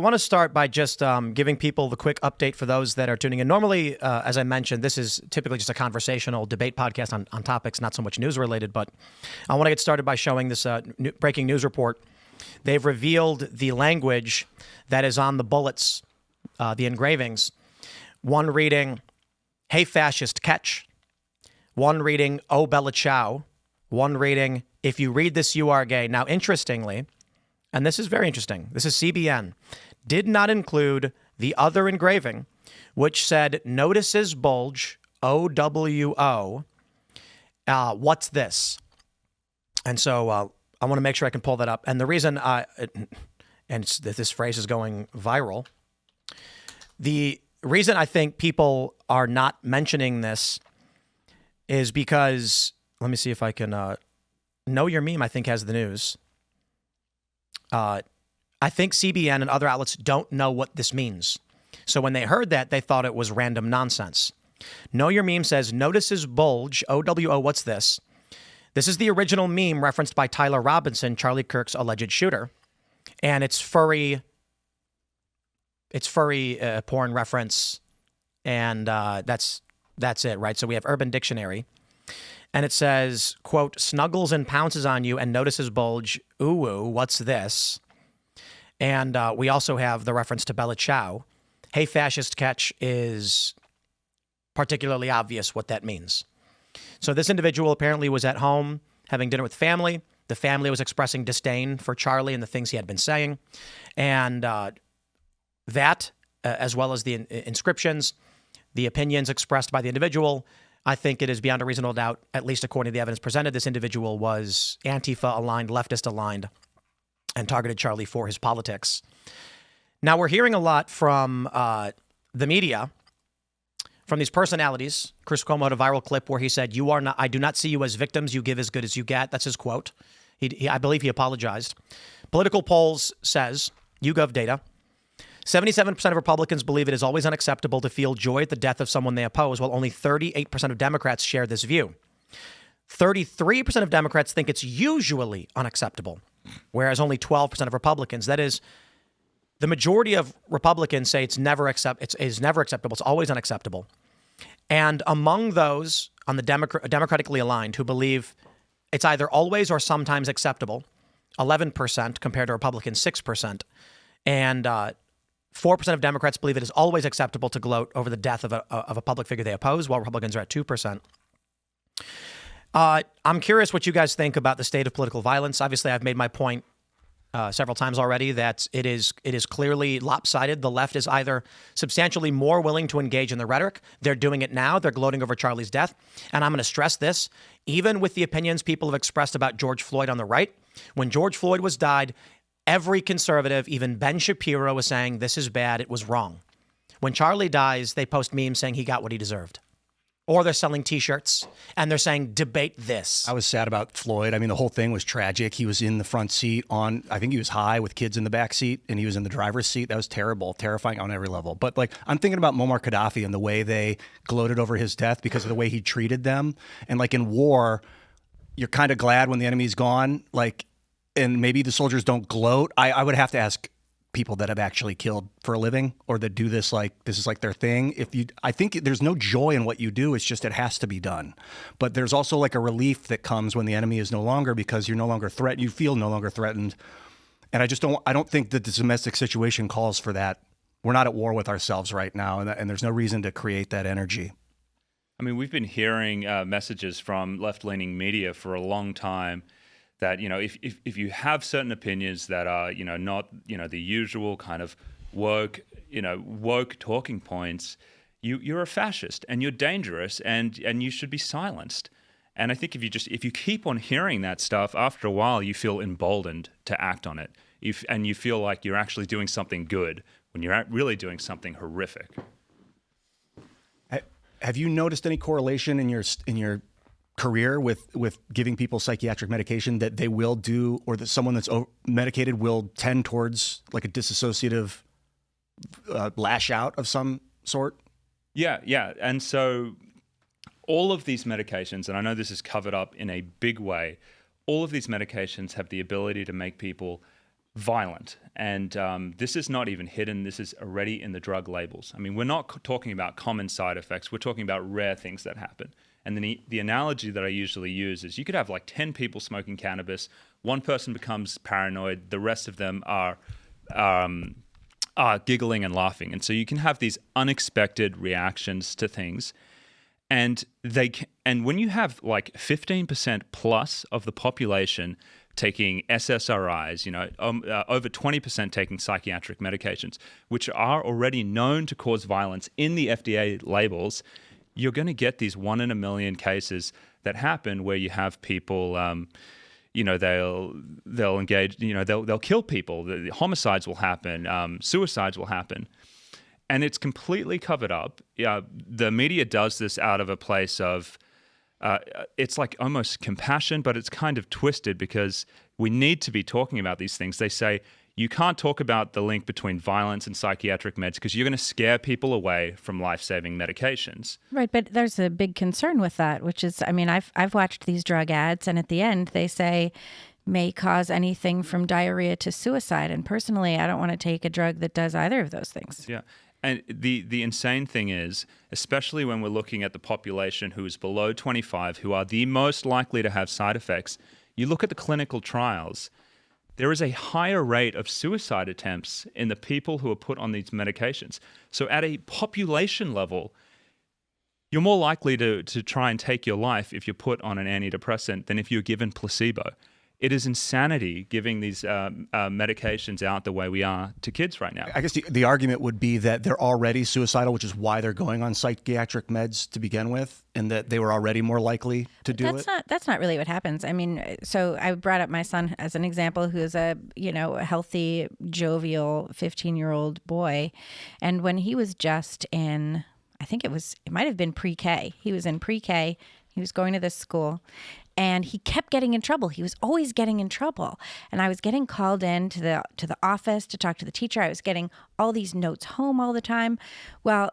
I want to start by just giving people the quick update for those that are tuning in. Normally, as I mentioned, this is typically just a conversational debate podcast on topics, not so much news related, but I want to get started by showing this breaking news report. They've revealed the language that is on the bullets, the engravings. One reading, "Hey fascist, catch." One reading, "Oh Bella Ciao." One reading, "If you read this, you are gay." Now, interestingly, and this is very interesting, this is CBN, did not include the other engraving, which said, "Notices bulge, OWO, what's this?" And so I want to make sure I can pull that up. And the reason, this phrase is going viral, the reason I think people are not mentioning this is because, let me see if I can, Know Your Meme, I think, has the news. I think CBN and other outlets don't know what this means. So when they heard that, they thought it was random nonsense. Know Your Meme says, "Notices bulge, OWO, what's this?" This is the original meme referenced by Tyler Robinson, Charlie Kirk's alleged shooter. And it's furry porn reference. And that's it, right? So we have Urban Dictionary. And it says, quote, "Snuggles and pounces on you and notices bulge, ooh, what's this?" And we also have the reference to Bella Ciao. "Hey fascist, catch" is particularly obvious what that means. So this individual apparently was at home having dinner with family. The family was expressing disdain for Charlie and the things he had been saying. And that, as well as the inscriptions, the opinions expressed by the individual, I think it is beyond a reasonable doubt, at least according to the evidence presented, this individual was Antifa aligned, leftist aligned, and targeted Charlie for his politics. Now, we're hearing a lot from the media, from these personalities. Chris Cuomo had a viral clip where he said, "I do not see you as victims. You give as good as you get." That's his quote. I believe he apologized. Political polls says, YouGov data, 77% of Republicans believe it is always unacceptable to feel joy at the death of someone they oppose, while only 38% of Democrats share this view. 33% of Democrats think it's usually unacceptable, whereas only 12% of Republicans, that is, the majority of Republicans say it's never acceptable. It's always unacceptable. And among those on the democratically aligned who believe it's either always or sometimes acceptable, 11% compared to Republicans, 6%. And 4% of Democrats believe it is always acceptable to gloat over the death of a public figure they oppose, while Republicans are at 2%. I'm curious what you guys think about the state of political violence. Obviously, I've made my point several times already that it is clearly lopsided. The left is either substantially more willing to engage in the rhetoric. They're doing it now. They're gloating over Charlie's death. And I'm going to stress this, even with the opinions people have expressed about George Floyd on the right. When George Floyd died, every conservative, even Ben Shapiro, was saying this is bad. It was wrong. When Charlie dies, they post memes saying he got what he deserved. Or they're selling T-shirts, and they're saying, "Debate this." I was sad about Floyd. I mean, the whole thing was tragic. He was in the front seat I think he was high with kids in the back seat, and he was in the driver's seat. That was terrible, terrifying on every level. But I'm thinking about Muammar Gaddafi and the way they gloated over his death because of the way he treated them. And in war, you're kind of glad when the enemy's gone. And maybe the soldiers don't gloat. I would have to ask people that have actually killed for a living or that do this this is their thing. I think there's no joy in what you do. It's just it has to be done. But there's also a relief that comes when the enemy is no longer, because you're no longer threatened. You feel no longer threatened. And I don't think that the domestic situation calls for that. We're not at war with ourselves right now, and there's no reason to create that energy. I mean, we've been hearing messages from left-leaning media for a long time that, if you have certain opinions that are, not, the usual kind of woke talking points, you're a fascist and you're dangerous and you should be silenced. And I think if you keep on hearing that stuff, after a while you feel emboldened to act on it. And you feel like you're actually doing something good when you're really doing something horrific. Have you noticed any correlation in your career with giving people psychiatric medication that they will do, or that someone that's medicated will tend towards a disassociative lash out of some sort? Yeah. And so all of these medications, and I know this is covered up in a big way, all of these medications have the ability to make people violent. And this is not even hidden. This is already in the drug labels. I mean, we're not talking about common side effects. We're talking about rare things that happen. And then the analogy that I usually use is you could have like 10 people smoking cannabis. One person becomes paranoid. The rest of them are giggling and laughing. And so you can have these unexpected reactions to things. And when you have like 15% plus of the population taking SSRIs, over 20% taking psychiatric medications, which are already known to cause violence in the FDA labels, you're going to get these 1 in a million cases that happen where you have people, they'll engage, they'll kill people. The homicides will happen, suicides will happen. And it's completely covered up. The media does this out of a place of, it's like almost compassion, but it's kind of twisted because we need to be talking about these things. They say, you can't talk about the link between violence and psychiatric meds because you're going to scare people away from life-saving medications. Right, but there's a big concern with that, which is, I mean, I've watched these drug ads, and at the end they say may cause anything from diarrhea to suicide. And personally, I don't want to take a drug that does either of those things. Yeah. And the insane thing is, especially when we're looking at the population who is below 25, who are the most likely to have side effects, you look at the clinical trials, there is a higher rate of suicide attempts in the people who are put on these medications. So at a population level, you're more likely to try and take your life if you're put on an antidepressant than if you're given placebo. It is insanity giving these medications out the way we are to kids right now. I guess the argument would be that they're already suicidal, which is why they're going on psychiatric meds to begin with, and that they were already more likely to do it. That's not really what happens. I mean, so I brought up my son as an example, who's a healthy, jovial 15-year-old boy, and when he was just in, I think it might have been pre-K. He was in pre-K. He was going to this school. And he kept getting in trouble. He was always getting in trouble. And I was getting called in to the office to talk to the teacher. I was getting all these notes home all the time. Well,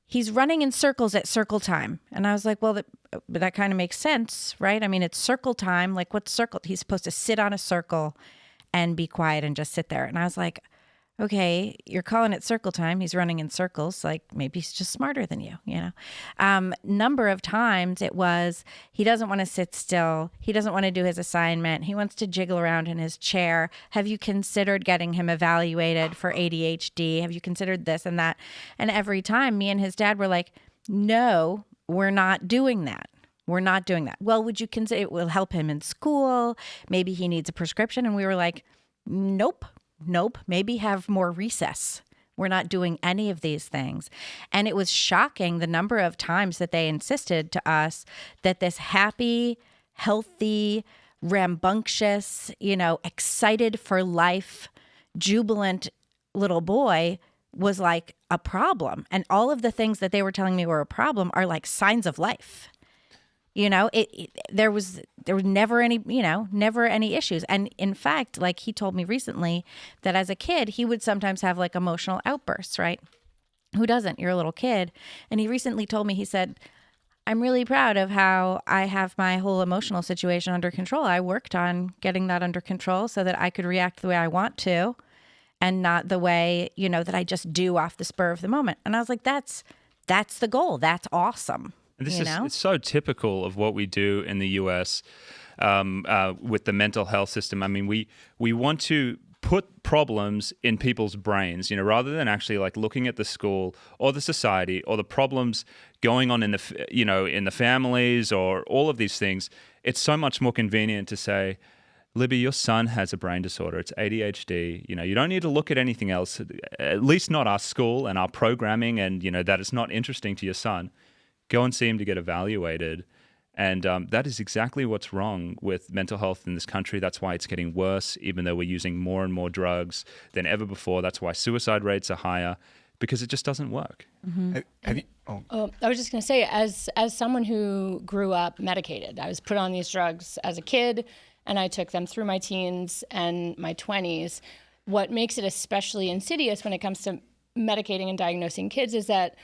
he's running in circles at circle time. And I was like, well, that kind of makes sense, right? I mean, it's circle time. Like, what's circle? He's supposed to sit on a circle and be quiet and just sit there. And I was like, okay, you're calling it circle time. He's running in circles. Like, maybe he's just smarter than you, Number of times it was, he doesn't want to sit still. He doesn't want to do his assignment. He wants to jiggle around in his chair. Have you considered getting him evaluated for ADHD? Have you considered this and that? And every time me and his dad were like, no, we're not doing that. We're not doing that. Well, would you consider it will help him in school? Maybe he needs a prescription. And we were like, nope. Maybe have more recess. We're not doing any of these things. And it was shocking the number of times that they insisted to us that this happy, healthy, rambunctious, excited for life, jubilant little boy was like a problem. And all of the things that they were telling me were a problem are like signs of life. There was never any issues. And in fact, like he told me recently that as a kid, he would sometimes have like emotional outbursts, right? Who doesn't? You're a little kid. And he recently told me, he said, I'm really proud of how I have my whole emotional situation under control. I worked on getting that under control so that I could react the way I want to and not the way, that I just do off the spur of the moment. And I was like, that's the goal. That's awesome. It's so typical of what we do in the U.S. With the mental health system. I mean, we want to put problems in people's brains, rather than actually like looking at the school or the society or the problems going on in the families or all of these things. It's so much more convenient to say, Libby, your son has a brain disorder. It's ADHD. You don't need to look at anything else, at least not our school and our programming, and that it's not interesting to your son. Go and see him to get evaluated. And that is exactly what's wrong with mental health in this country. That's why it's getting worse, even though we're using more and more drugs than ever before. That's why suicide rates are higher, because it just doesn't work. Mm-hmm. Have you? Oh. I was just going to say, as someone who grew up medicated, I was put on these drugs as a kid, and I took them through my teens and my 20s. What makes it especially insidious when it comes to medicating and diagnosing kids is that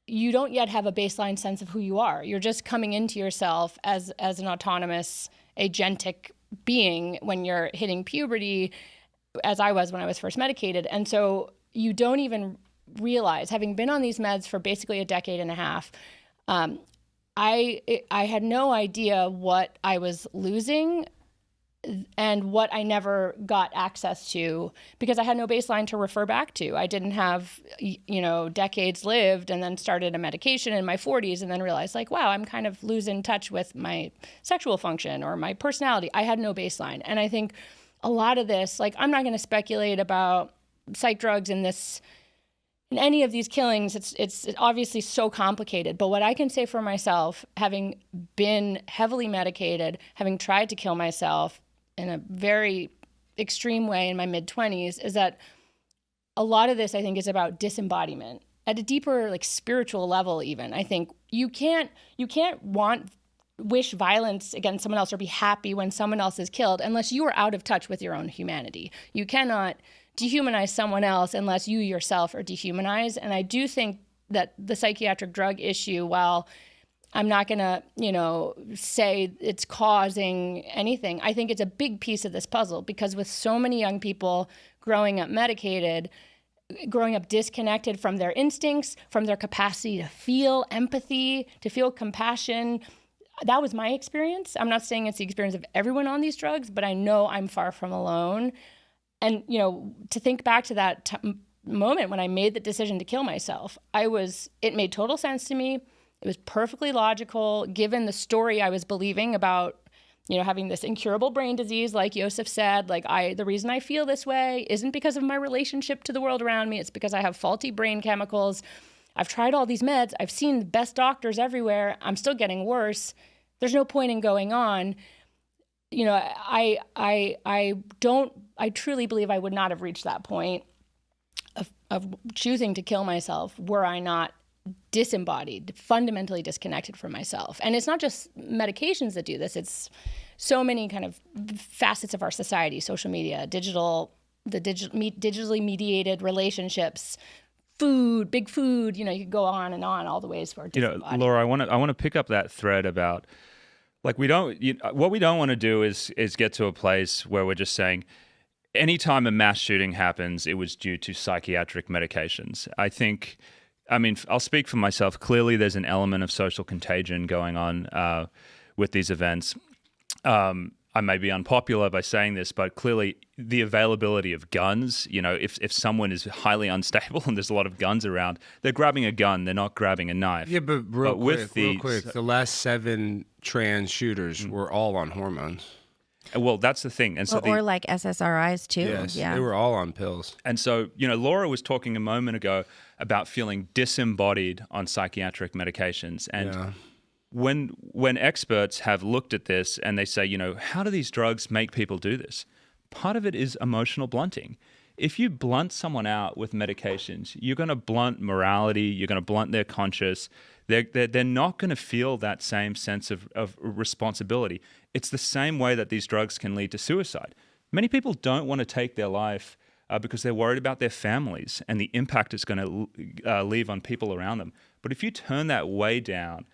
you don't yet have a baseline sense of who you are. You're just coming into yourself as an autonomous, agentic being when you're hitting puberty. as I was when I was first medicated. And so you don't even realize, having been on these meds for basically a decade and a half, I had no idea what I was losing and what I never got access to because I had no baseline to refer back to. I didn't have, decades lived and then started a medication in my 40s and then realized like, wow, I'm kind of losing touch with my sexual function or my personality. I had no baseline. And I think a lot of this, like, I'm not going to speculate about psych drugs in any of these killings. It's obviously so complicated. But what I can say for myself, having been heavily medicated, having tried to kill myself in a very extreme way in my mid-20s, is that a lot of this, I think, is about disembodiment at a deeper, like, spiritual level. Even I think you can't wish violence against someone else or be happy when someone else is killed unless you are out of touch with your own humanity. You cannot dehumanize someone else unless you yourself are dehumanized. And I do think that the psychiatric drug issue, while I'm not going to, say it's causing anything, I think it's a big piece of this puzzle because with so many young people growing up medicated, growing up disconnected from their instincts, from their capacity to feel empathy, to feel compassion. That was my experience. I'm not saying it's the experience of everyone on these drugs, but I know I'm far from alone. And, to think back to that moment when I made the decision to kill myself, it made total sense to me. It was perfectly logical, given the story I was believing about, having this incurable brain disease, like Josef said. Like, the reason I feel this way isn't because of my relationship to the world around me. It's because I have faulty brain chemicals. I've tried all these meds. I've seen the best doctors everywhere. I'm still getting worse. There's no point in going on. I truly believe I would not have reached that point of choosing to kill myself were I not disembodied, fundamentally disconnected from myself. And it's not just medications that do this. It's so many kind of facets of our society, social media, digitally mediated relationships, food, big food, you could go on and on all the ways for disembodied. Laura, I want to pick up that thread about, like, what we don't want to do is get to a place where we're just saying anytime a mass shooting happens, it was due to psychiatric medications. I'll speak for myself. Clearly, there's an element of social contagion going on with these events. I may be unpopular by saying this, but clearly the availability of guns, if someone is highly unstable and there's a lot of guns around, they're grabbing a gun, they're not grabbing a knife. Yeah, but real quick, the last 7 trans shooters were all on hormones. Well, that's the thing. And so or like SSRIs too. Yes, yeah. They were all on pills. And so, Laura was talking a moment ago about feeling disembodied on psychiatric medications. And when experts have looked at this and they say, how do these drugs make people do this? Part of it is emotional blunting. If you blunt someone out with medications, you're going to blunt morality, you're going to blunt their conscience. They're not going to feel that same sense of responsibility. It's the same way that these drugs can lead to suicide. Many people don't want to take their life because they're worried about their families and the impact it's going to leave on people around them. But if you turn that way down,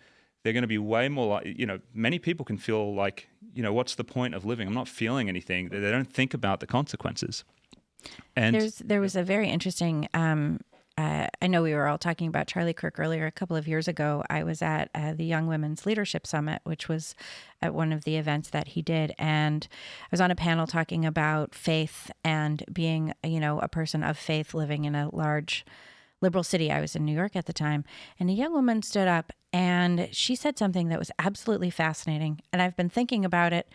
they're going to be way more many people can feel like, what's the point of living? I'm not feeling anything. They don't think about the consequences. And there was a very interesting, I know we were all talking about Charlie Kirk earlier. A couple of years ago, I was at the Young Women's Leadership Summit, which was at one of the events that he did. And I was on a panel talking about faith and being, a person of faith living in a large liberal city. I was in New York at the time. And a young woman stood up and she said something that was absolutely fascinating. And I've been thinking about it,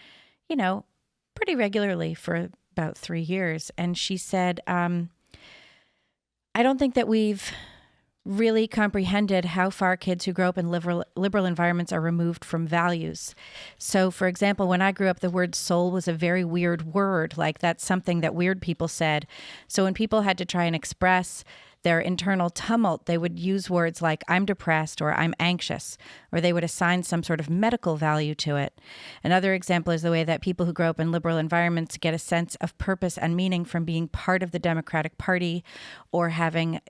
pretty regularly for about 3 years. And she said, I don't think that we've really comprehended how far kids who grow up in liberal environments are removed from values. So, for example, when I grew up, the word soul was a very weird word. Like, that's something that weird people said. So when people had to try and express their internal tumult, they would use words like I'm depressed or I'm anxious, or they would assign some sort of medical value to it. Another example is the way that people who grow up in liberal environments get a sense of purpose and meaning from being part of the Democratic Party or having,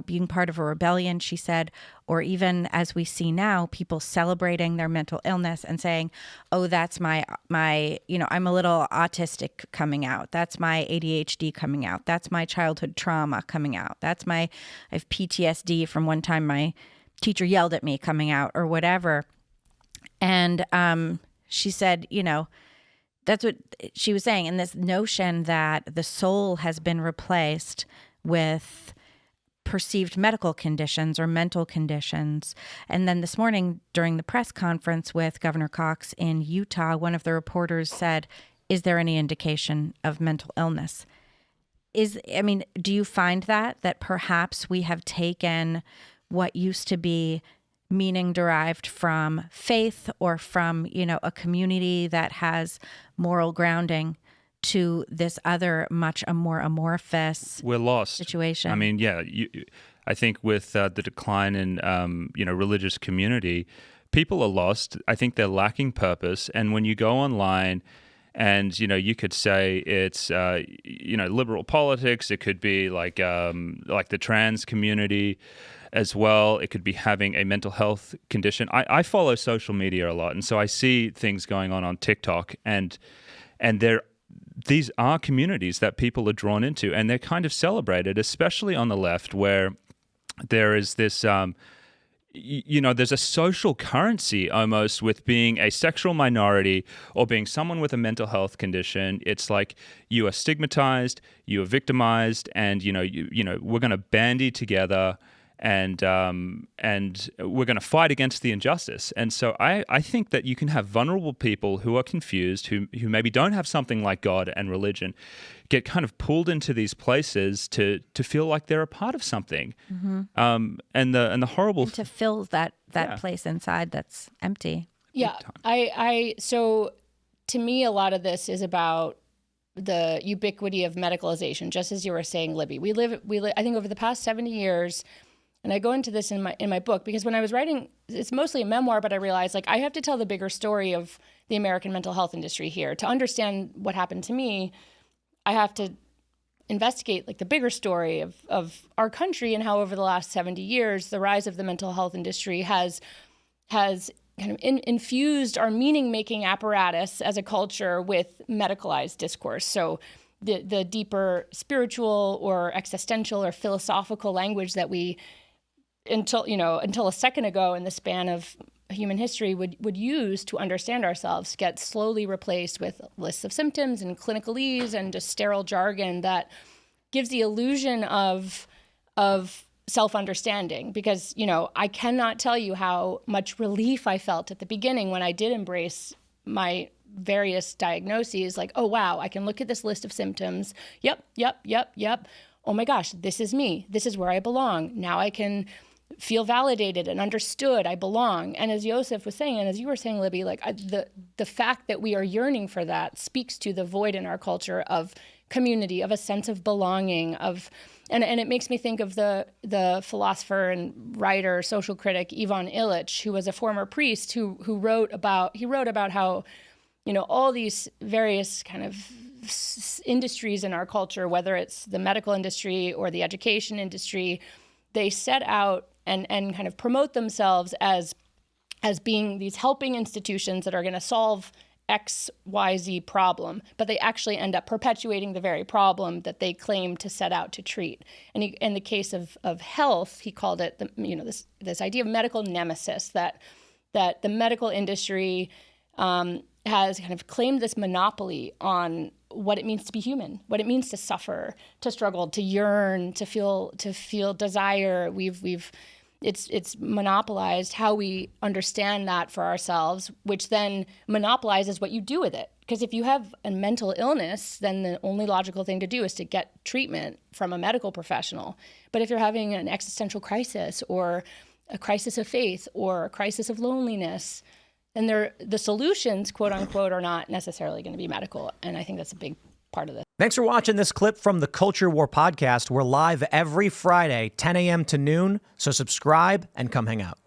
being part of a rebellion, she said, or even as we see now, people celebrating their mental illness and saying, oh, that's my, I'm a little autistic coming out. That's my ADHD coming out. That's my childhood trauma coming out. I have PTSD from one time my teacher yelled at me coming out, or whatever. And she said, that's what she was saying. And this notion that the soul has been replaced with perceived medical conditions or mental conditions. And then this morning during the press conference with Governor Cox in Utah, one of the reporters said, is there any indication of mental illness? Do you find that perhaps we have taken what used to be meaning derived from faith or from, a community that has moral grounding to this other much more amorphous we're lost situation? I mean, yeah, I think with the decline in, religious community, people are lost. I think they're lacking purpose. And when you go online and, you could say it's, liberal politics, it could be like the trans community as well. It could be having a mental health condition. I follow social media a lot, and so I see things going on TikTok, and these are communities that people are drawn into, and they're kind of celebrated, especially on the left, where there is this, there's a social currency almost with being a sexual minority or being someone with a mental health condition. It's like you are stigmatized, you are victimized, and we're going to bandy together. And we're going to fight against the injustice. And so I think that you can have vulnerable people who are confused, who maybe don't have something like God and religion, get kind of pulled into these places to feel like they're a part of something. Mm-hmm. And the horrible to fill that place inside that's empty. Yeah, so to me, a lot of this is about the ubiquity of medicalization, just as you were saying, Libby. We live. I think over the past 70 years. And I go into this in my book because when I was writing, it's mostly a memoir, but I realized I have to tell the bigger story of the American mental health industry here. To understand what happened to me, I have to investigate the bigger story of our country and how over the last 70 years, the rise of the mental health industry has kind of infused our meaning-making apparatus as a culture with medicalized discourse. So the deeper spiritual or existential or philosophical language that we until a second ago in the span of human history would use to understand ourselves gets slowly replaced with lists of symptoms and clinicalese and just sterile jargon that gives the illusion of self-understanding. Because, I cannot tell you how much relief I felt at the beginning when I did embrace my various diagnoses, oh, wow, I can look at this list of symptoms. Yep. Oh my gosh, this is me. This is where I belong. Now I can feel validated and understood. I belong. And as Josef was saying, and as you were saying, Libby, the fact that we are yearning for that speaks to the void in our culture of community, of a sense of belonging, and it makes me think of the philosopher and writer, social critic Ivan Illich, who was a former priest who wrote about how, all these various kind of industries in our culture, whether it's the medical industry or the education industry, they set out and kind of promote themselves as being these helping institutions that are going to solve X, Y, Z problem, but they actually end up perpetuating the very problem that they claim to set out to treat. And in the case of health, he called it this idea of medical nemesis, that the medical industry has kind of claimed this monopoly on what it means to be human, what it means to suffer, to struggle, to yearn, to feel desire. It's monopolized how we understand that for ourselves, which then monopolizes what you do with it. Because if you have a mental illness, then the only logical thing to do is to get treatment from a medical professional. But if you're having an existential crisis or a crisis of faith or a crisis of loneliness, then the solutions, quote unquote, are not necessarily going to be medical. And I think that's a big part of this. Thanks for watching this clip from the Culture War podcast. We're live every Friday, 10 a.m. to noon, so subscribe and come hang out.